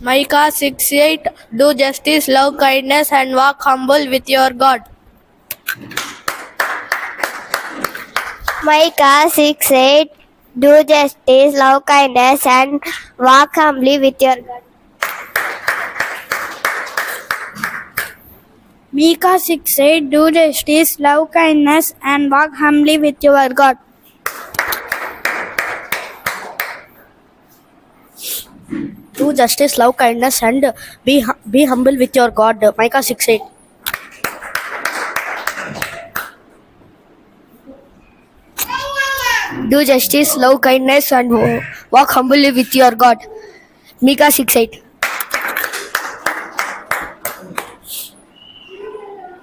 Micah 6:8. Do justice, love kindness, and walk humble with your God. Micah 6:8. Do justice, love kindness, and walk humbly with your God. Micah 6:8. Do justice, love kindness, and walk humbly with your God. Do justice, love kindness, and be humble with your God. Micah 6:8. Do justice, love kindness, and walk humbly with your God. Micah 6:8.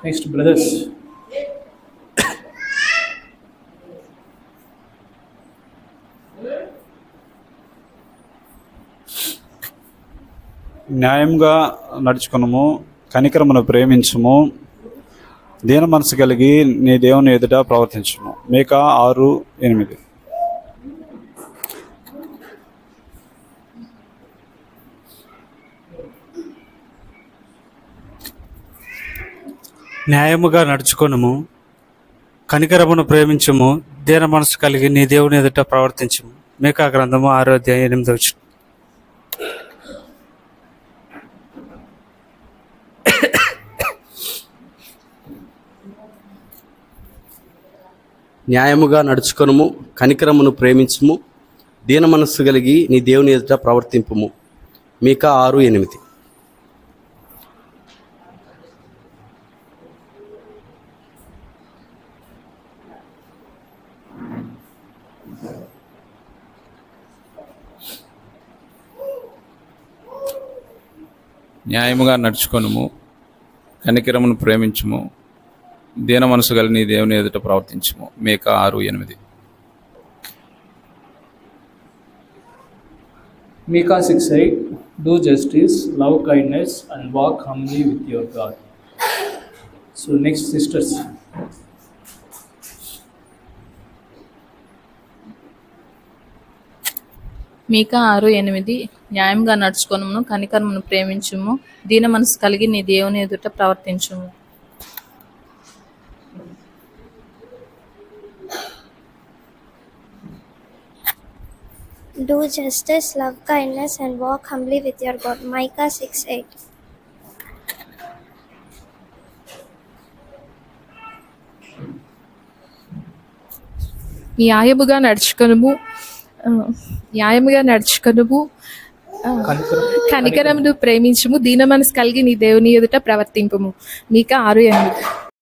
Next, brothers. న్యాయంగా నడుచుకునము, కనికరమును ప్రేమించుము, దీన మనసు కలిగి నీ దేవుని ఎదుట ప్రవర్తించుము. మీకా 6:8. న్యాయముగా నడుచుకొనుము, కనికరమును ప్రేమించుము, దీన మనసు కలిగి నీ దేవుని ఎదుట ప్రవర్తించుము. మీకా గ్రంథము 6:8. న్యాయముగా నడుచుకొనుము, కనికరమును ప్రేమించుము, దీన మనస్సు కలిగి నీ దేవుని ఎదుట ప్రవర్తింపుము. మీకా 6:8. న్యాయముగా నడుచుకొనుము, కనికరమును ప్రేమించుము, దీన మనసు గల నీ దేవుని ఎదుట ప్రవర్తించుము. మీకా 6:8. Micah 6:8. Do justice, love kindness, and walk humbly with your God. So next, sisters. మీకా 6:8. న్యాయంగా నడుచుకొనుము, కనికరమును ప్రేమించుము, దీన మనసు కలిగి నీ దేవుని ఎదుట ప్రవర్తించుము. Do justice, love kindness, and walk humbly with your God. Micah 6:8. న్యాయముగా నడుచుకొనుము, కనికరమును ప్రేమించుము, దీన మనసు కలిగి నీ దేవుని ఎదుట ప్రవర్తింపుము. మీకా 6:8.